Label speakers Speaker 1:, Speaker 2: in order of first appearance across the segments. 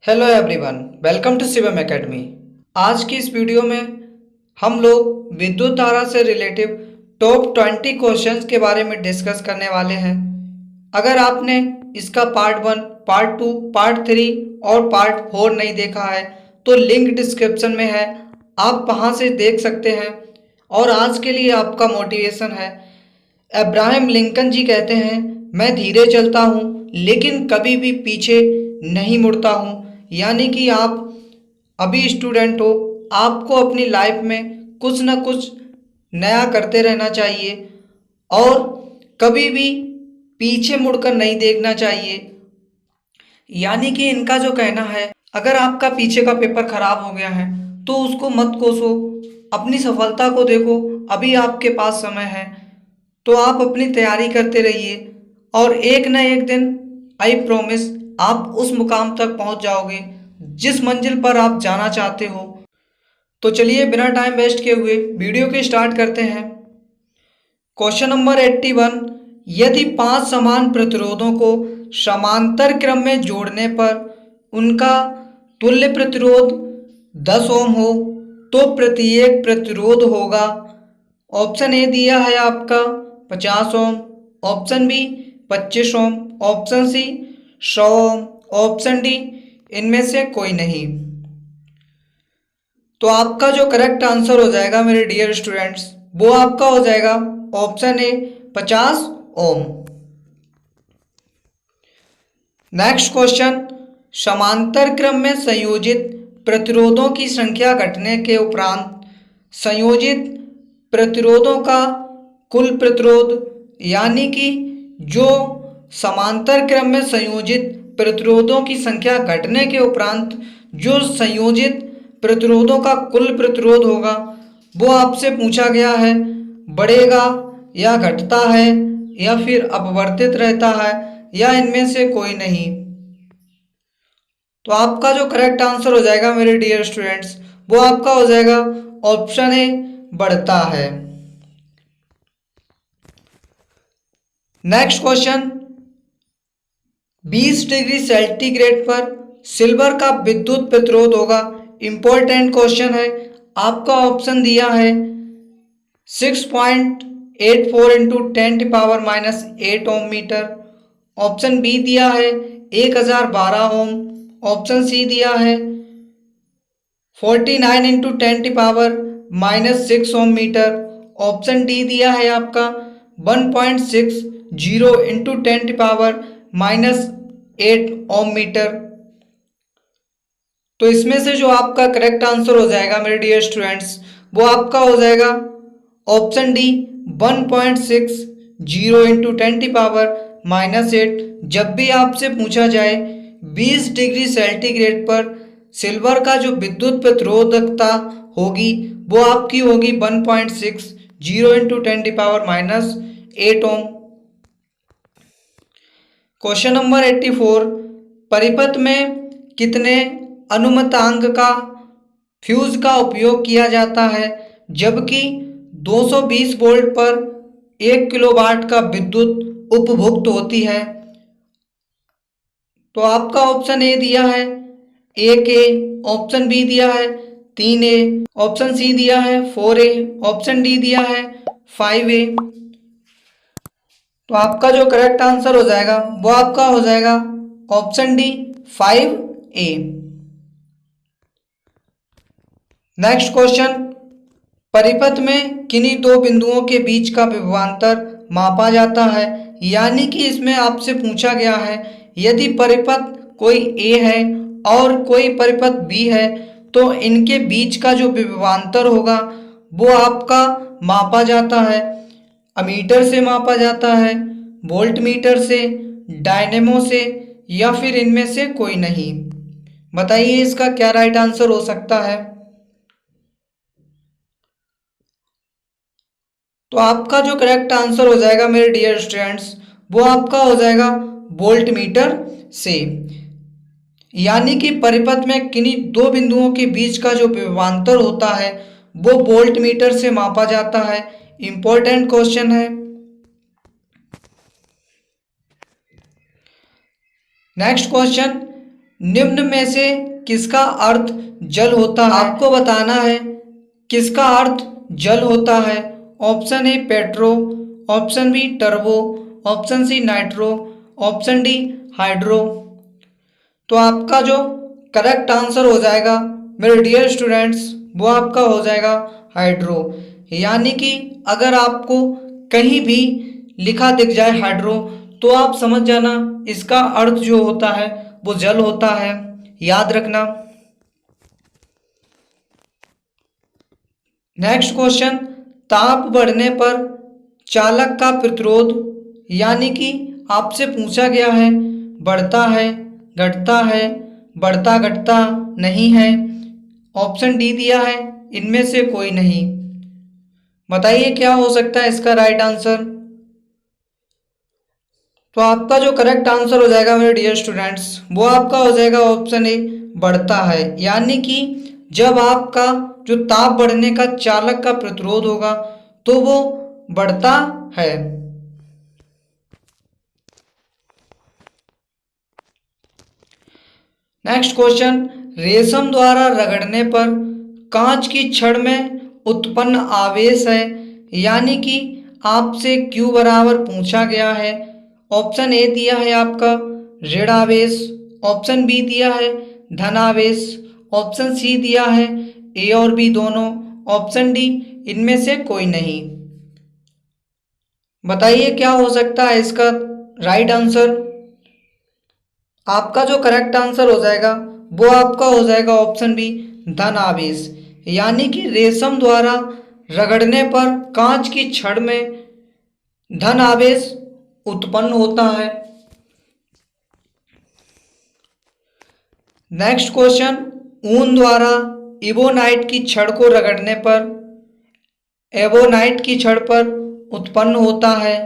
Speaker 1: Hello everyone, welcome to Shivam academy. आज की इस वीडियो में हम लोग विद्युत धारा से रिलेटिव टॉप 20 क्वेश्चंस के बारे में डिस्कस करने वाले हैं। अगर आपने इसका पार्ट 1, पार्ट 2, पार्ट 3 और पार्ट 4 नहीं देखा है तो लिंक डिस्क्रिप्शन में है, आप वहां से देख सकते हैं। और आज के लिए आपका मोटिवेशन है, अब्राहम लिंकन जी कहते हैं, मैं धीरे चलता हूँ लेकिन कभी भी पीछे नहीं मुड़ता हूँ। यानी कि आप अभी स्टूडेंट हो, आपको अपनी लाइफ में कुछ ना कुछ नया करते रहना चाहिए और कभी भी पीछे मुड़कर नहीं देखना चाहिए। यानी कि इनका जो कहना है, अगर आपका पीछे का पेपर खराब हो गया है तो उसको मत कोसो, अपनी सफलता को देखो। अभी आपके पास समय है तो आप अपनी तैयारी करते रहिए और एक न एक दिन आई प्रॉमिस आप उस मुकाम तक पहुंच जाओगे जिस मंजिल पर आप जाना चाहते हो। तो चलिए बिना टाइम वेस्ट किए हुए वीडियो के स्टार्ट करते हैं। क्वेश्चन नंबर 81, यदि 5 समान प्रतिरोधों को समांतर क्रम में जोड़ने पर उनका तुल्य प्रतिरोध 10 ओम हो तो प्रत्येक प्रतिरोध होगा। ऑप्शन ए दिया है आपका 50 ओम, ऑप्शन बी 25 ओम, ऑप्शन सी 100 ओम, ऑप्शन डी इनमें से कोई नहीं। तो आपका जो करेक्ट आंसर हो जाएगा मेरे डियर स्टूडेंट्स, वो आपका हो जाएगा option A 50 ohm. Next question, समांतर क्रम में संयोजित प्रतिरोधों की संख्या घटने के उपरांत संयोजित प्रतिरोधों का कुल प्रतिरोध, यानी कि जो समांतर क्रम में संयोजित प्रतिरोधों की संख्या घटने के उपरांत जो संयोजित प्रतिरोधों का कुल प्रतिरोध होगा, वो आपसे पूछा गया है, बढ़ेगा या घटता है या फिर अपवर्तित रहता है या इनमें से कोई नहीं। तो आपका जो करेक्ट आंसर हो जाएगा मेरे डियर स्टूडेंट्स, वो आपका हो जाएगा ऑप्शन ए, बढ़ता है। नेक्स्ट क्वेश्चन, 20 डिग्री सेंटीग्रेड पर सिल्वर का विद्युत प्रतिरोध होगा। इंपॉर्टेंट क्वेश्चन है। आपका ऑप्शन दिया है 6.84 इंटू 10⁻⁻8 ओम मीटर, ऑप्शन बी दिया है 1012 ओम, ऑप्शन सी दिया है 49 इंटू 10⁻⁻6 ओम मीटर, ऑप्शन डी दिया है आपका 1.60 इंटू 10⁻⁻8 ओम मीटर। तो इसमें से जो आपका करेक्ट आंसर हो जाएगा मेरे डियर स्टूडेंट्स, वो आपका हो जाएगा ऑप्शन डी 1.60 इंटू 10⁻⁻8। जब भी आपसे पूछा जाए 20 डिग्री सेंटीग्रेड पर सिल्वर का जो विद्युत प्रतिरोधकता होगी वो आपकी होगी 1.60 इंटू 10⁻⁻8 ओम। क्वेश्चन नंबर 84, परिपथ में कितने अनुमतांक का फ्यूज का उपयोग किया जाता है जबकि 220 वोल्ट पर 1 किलोवाट का विद्युत उपभुक्त होती है। तो आपका ऑप्शन ए दिया है 1A, ऑप्शन बी दिया है 3A, ऑप्शन सी दिया है 4A, ऑप्शन डी दिया है 5A। तो आपका जो करेक्ट आंसर हो जाएगा वो आपका हो जाएगा option D 5A। Next question, परिपथ में किन्हीं दो बिंदुओं के बीच का विभवांतर मापा जाता है। यानी कि इसमें आपसे पूछा गया है, यदि परिपथ कोई ए है और कोई परिपथ बी है तो इनके बीच का जो विभवांतर होगा वो आपका मापा जाता है। अमीटर से मापा जाता है, वोल्ट मीटर से, डायनेमो से या फिर इनमें से कोई नहीं। बताइए इसका क्या राइट आंसर हो सकता है। तो आपका जो करेक्ट आंसर हो जाएगा मेरे डियर स्टूडेंट्स, वो आपका हो जाएगा वोल्ट मीटर से। यानी कि परिपथ में किन्हीं दो बिंदुओं के बीच का जो विभवांतर होता है वो वोल्ट मीटर से मापा जाता है। इंपॉर्टेंट क्वेश्चन है। नेक्स्ट क्वेश्चन, निम्न में से किसका अर्थ जल होता है? आपको बताना है किसका अर्थ जल होता है। Option A petro, option B turbo, option C nitro, option D hydro. तो आपका जो करेक्ट आंसर हो जाएगा मेरे डियर स्टूडेंट्स, वो आपका हो जाएगा हाइड्रो। यानी कि अगर आपको कहीं भी लिखा दिख जाए हाइड्रो, तो आप समझ जाना इसका अर्थ जो होता है वो जल होता है, याद रखना। नेक्स्ट क्वेश्चन, ताप बढ़ने पर चालक का प्रतिरोध, यानी कि आपसे पूछा गया है बढ़ता है, घटता है, बढ़ता घटता नहीं है। ऑप्शन डी दिया है, इनमें से कोई नहीं। बताइए क्या हो सकता है इसका राइट आंसर। तो आपका जो करेक्ट आंसर हो जाएगा मेरे डियर स्टूडेंट्स, वो आपका हो जाएगा ऑप्शन ए बढ़ता है। यानी कि जब आपका जो ताप बढ़ने का चालक का प्रतिरोध होगा तो वो बढ़ता है। नेक्स्ट क्वेश्चन, रेशम द्वारा रगड़ने पर कांच की छड़ में उत्पन्न आवेश है, यानी कि आपसे Q बराबर पूछा गया है। ऑप्शन ए दिया है आपका ऋण आवेश, ऑप्शन बी दिया है धन आवेश, ऑप्शन सी दिया है ए और बी दोनों, ऑप्शन डी इनमें से कोई नहीं। बताइए क्या हो सकता है इसका राइट आंसर। आपका जो करेक्ट आंसर हो जाएगा वो आपका हो जाएगा ऑप्शन बी धन आवेश। यानी कि रेशम द्वारा रगड़ने पर कांच की छड़ में धन आवेश उत्पन्न होता है। नेक्स्ट क्वेश्चन, ऊन द्वारा इबोनाइट की छड़ को रगड़ने पर एबोनाइट की छड़ पर उत्पन्न होता है।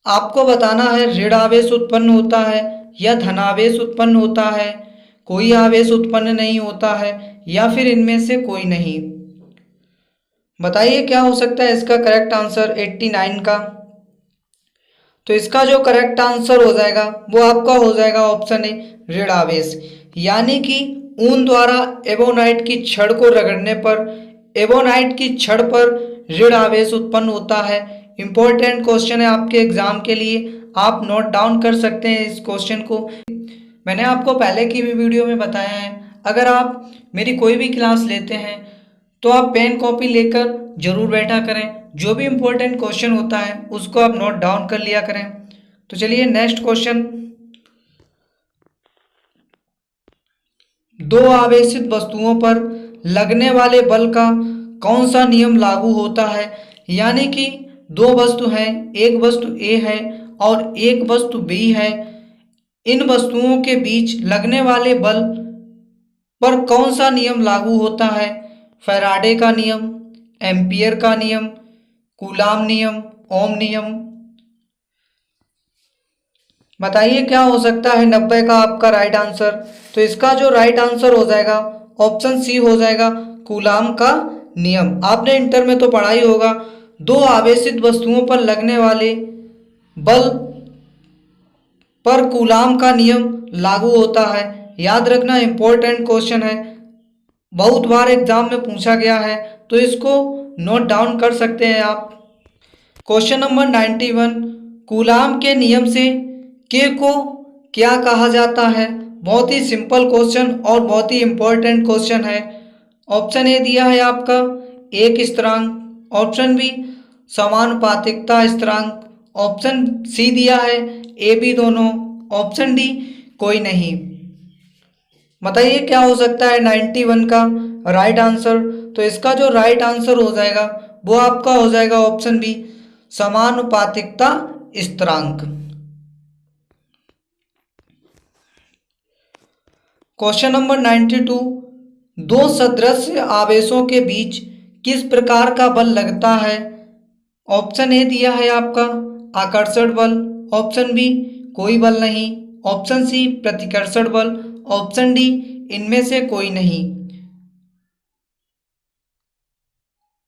Speaker 1: आपको बताना है ऋण आवेश उत्पन्न होता है या धनावेश उत्पन्न होता है, कोई आवेश उत्पन्न नहीं होता है, या फिर इनमें से कोई नहीं। बताइए क्या हो सकता है इसका करेक्ट आंसर 89 का। तो इसका जो करेक्ट आंसर हो जाएगा वो आपका हो जाएगा ऑप्शन ए ऋण आवेश। यानी कि ऊन द्वारा एबोनाइट की छड़ को रगड़ने पर एबोनाइट की छड़ पर ऋण आवेश उत्पन्न होता है। इंपॉर्टेंट क्वेश्चन है आपके एग्जाम के लिए, आप नोट डाउन कर सकते हैं इस क्वेश्चन को। मैंने आपको पहले की भी वीडियो में बताया है, अगर आप मेरी कोई भी क्लास लेते हैं तो आप पेन कॉपी लेकर जरूर बैठा करें, जो भी इम्पोर्टेंट क्वेश्चन होता है उसको आप नोट डाउन कर लिया करें। तो चलिए नेक्स्ट क्वेश्चन, दो आवेशित वस्तुओं पर लगने वाले बल का कौन सा नियम लागू होता है। यानी कि दो वस्तु हैं, एक वस्तु ए है और एक वस्तु बी है, इन वस्तुओं के बीच लगने वाले बल पर कौन सा नियम लागू होता है। फैराडे का नियम, एम्पियर का नियम, कूलाम नियम, ओम नियम। बताइए क्या हो सकता है 90 का आपका राइट आंसर। तो इसका जो राइट आंसर हो जाएगा ऑप्शन सी हो जाएगा कूलाम का नियम। आपने इंटर में तो पढ़ा ही होगा, दो आवेशित वस्तुओं पर लगने वाले बल पर कूलाम का नियम लागू होता है। याद रखना इंपॉर्टेंट क्वेश्चन है, बहुत बार एग्जाम में पूछा गया है, तो इसको नोट डाउन कर सकते हैं आप। क्वेश्चन नंबर 91, कूलाम के नियम से के को क्या कहा जाता है। बहुत ही सिंपल क्वेश्चन और बहुत ही इंपॉर्टेंट क्वेश्चन है। ऑप्शन ए दिया है आपका एक स्थिरांक, ऑप्शन बी समानुपातिकता स्थिरांक, ऑप्शन सी दिया है ए बी दोनों, ऑप्शन डी कोई नहीं। बताइए क्या हो सकता है 91 का राइट आंसर। तो इसका जो राइट आंसर हो जाएगा वो आपका हो जाएगा ऑप्शन बी समानुपातिकता स्थिरांक। क्वेश्चन नंबर 92, दो सदृश आवेशों के बीच किस प्रकार का बल लगता है। ऑप्शन ए दिया है आपका आकर्षण बल, ऑप्शन बी कोई बल नहीं, ऑप्शन सी प्रतिकर्षण बल, ऑप्शन डी इनमें से कोई नहीं।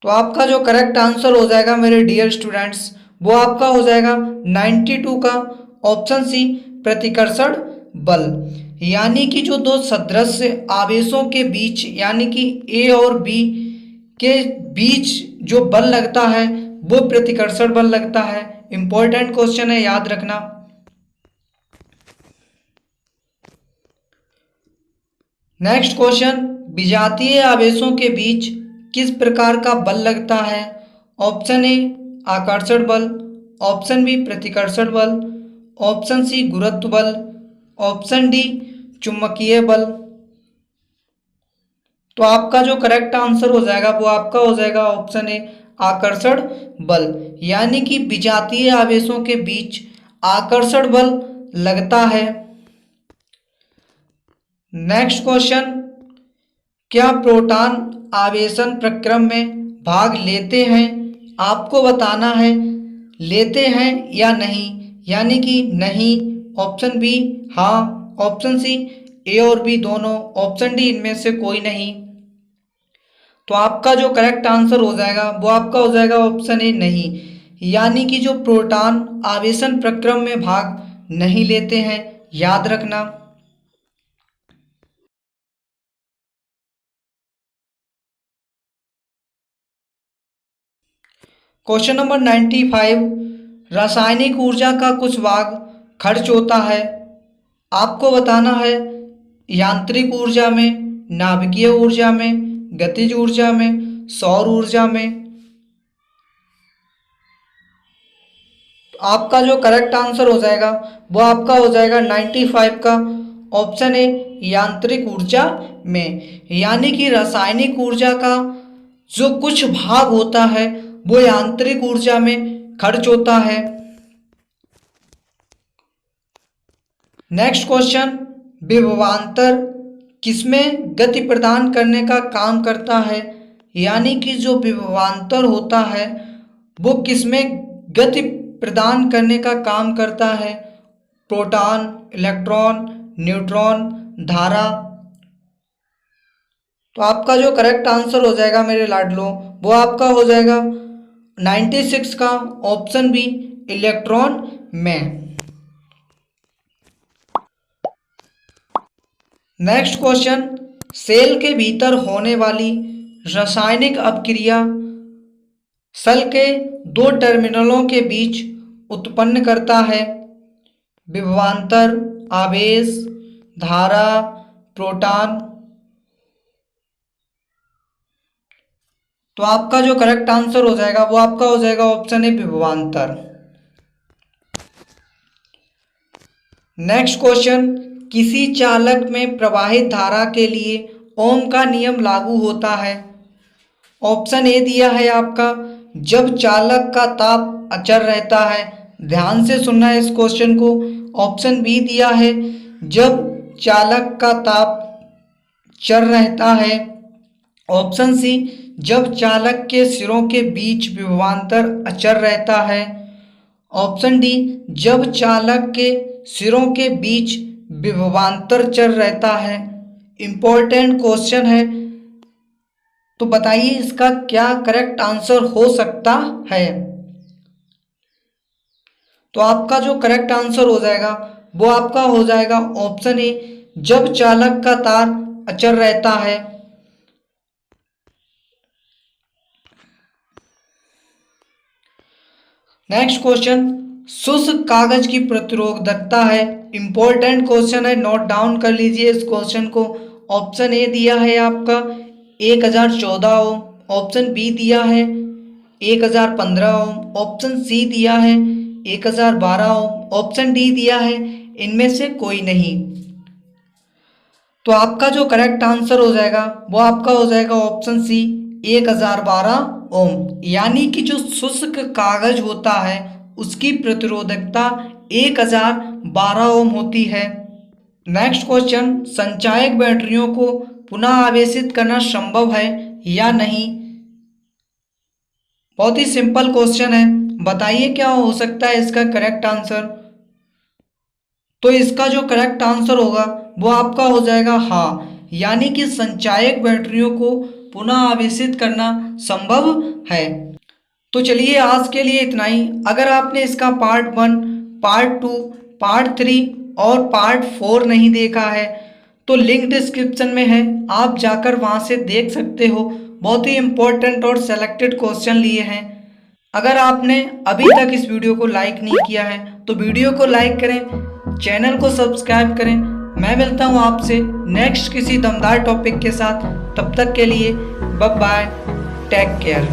Speaker 1: तो आपका जो करेक्ट आंसर हो जाएगा मेरे डियर स्टूडेंट्स, वो आपका हो जाएगा 92 का ऑप्शन सी प्रतिकर्षण बल। यानी कि जो दो सदृश आवेशों के बीच यानी कि ए और बी के बीच जो बल लगता है वो प्रतिकर्षण बल लगता है। इंपॉर्टेंट क्वेश्चन है, याद रखना। नेक्स्ट क्वेश्चन, विजातीय आवेशों के बीच किस प्रकार का बल लगता है? ऑप्शन ए आकर्षण बल, ऑप्शन बी प्रतिकर्षण बल, ऑप्शन सी गुरुत्व बल, ऑप्शन डी चुंबकीय बल। तो आपका जो करेक्ट आंसर हो जाएगा वो आपका हो जाएगा ऑप्शन ए आकर्षण बल, यानी कि विजातीय आवेशों के बीच आकर्षण बल लगता है। नेक्स्ट क्वेश्चन, क्या प्रोटॉन आवेशन प्रक्रम में भाग लेते हैं? आपको बताना है लेते हैं या नहीं, यानी कि नहीं, ऑप्शन बी हाँ, ऑप्शन सी ए और बी दोनों, ऑप्शन डी इनमें से कोई नहीं। तो आपका जो करेक्ट आंसर हो जाएगा वो आपका हो जाएगा ऑप्शन ए नहीं, यानी कि जो प्रोटॉन आवेशन प्रक्रम में भाग नहीं लेते हैं, याद रखना। क्वेश्चन नंबर 95, रासायनिक ऊर्जा का कुछ भाग खर्च होता है। आपको बताना है यांत्रिक ऊर्जा में, नाभिकीय ऊर्जा में, गतिज ऊर्जा में, सौर ऊर्जा में। आपका जो करेक्ट आंसर हो जाएगा वो आपका हो जाएगा 95 का ऑप्शन ए यांत्रिक ऊर्जा में, यानी कि रासायनिक ऊर्जा का जो कुछ भाग होता है वो यांत्रिक ऊर्जा में खर्च होता है। नेक्स्ट क्वेश्चन, विभवांतर किसमें गति प्रदान करने का काम करता है? यानी कि जो विभवांतर होता है वो किसमें गति प्रदान करने का काम करता है? प्रोटॉन, इलेक्ट्रॉन, न्यूट्रॉन, धारा। तो आपका जो करेक्ट आंसर हो जाएगा मेरे लाडलो वो आपका हो जाएगा 96 का ऑप्शन बी इलेक्ट्रॉन में। नेक्स्ट क्वेश्चन, सेल के भीतर होने वाली रासायनिक अपक्रिया सेल के दो टर्मिनलों के बीच उत्पन्न करता है? विभवांतर, आवेश, धारा, प्रोटॉन। तो आपका जो करेक्ट आंसर हो जाएगा वो आपका हो जाएगा ऑप्शन ए विभवांतर। नेक्स्ट क्वेश्चन, किसी चालक में प्रवाहित धारा के लिए ओम का नियम लागू होता है? ऑप्शन ए दिया है आपका जब चालक का ताप अचर रहता है, ध्यान से सुनना है इस क्वेश्चन को। ऑप्शन बी दिया है जब चालक का ताप चर रहता है, ऑप्शन सी जब चालक के सिरों के बीच विभवांतर अचर रहता है, ऑप्शन डी जब चालक के सिरों के बीच विभवांतर चर रहता है। इंपॉर्टेंट क्वेश्चन है, तो बताइए इसका क्या करेक्ट आंसर हो सकता है? तो आपका जो करेक्ट आंसर हो जाएगा वो आपका हो जाएगा ऑप्शन ए जब चालक का तार अचर रहता है। नेक्स्ट क्वेश्चन, शुष्क कागज की प्रतिरोधकता है। इंपॉर्टेंट क्वेश्चन है, नोट डाउन कर लीजिए इस क्वेश्चन को। ऑप्शन ए दिया है आपका 1014 ओम, ऑप्शन बी दिया है 1015 ओम, ऑप्शन सी दिया है 1012 ओम, ऑप्शन डी दिया है इनमें से कोई नहीं। तो आपका जो करेक्ट आंसर हो जाएगा वो आपका हो जाएगा ऑप्शन सी 1012 ओम, यानी कि जो शुष्क कागज होता है उसकी प्रतिरोधकता 1012 ओम होती है। नेक्स्ट क्वेश्चन, संचायक बैटरियों को पुनः आवेशित करना संभव है या नहीं? बहुत ही सिंपल क्वेश्चन है, बताइए क्या हो सकता है इसका करेक्ट आंसर। तो इसका जो करेक्ट आंसर होगा वो आपका हो जाएगा हाँ, यानी कि संचायक बैटरियों को पुनः आवेशित करना संभव है। तो चलिए आज के लिए इतना ही। अगर आपने इसका पार्ट 1, पार्ट 2, पार्ट 3 और पार्ट 4 नहीं देखा है तो लिंक डिस्क्रिप्शन में है, आप जाकर वहां से देख सकते हो। बहुत ही इंपॉर्टेंट और सेलेक्टेड क्वेश्चन लिए हैं। अगर आपने अभी तक इस वीडियो को लाइक नहीं किया है तो वीडियो को लाइक करें, चैनल को सब्सक्राइब करें। मैं मिलता हूं आपसे नेक्स्ट किसी दमदार टॉपिक के साथ। तब तक के लिए बाय बाय, टेक केयर।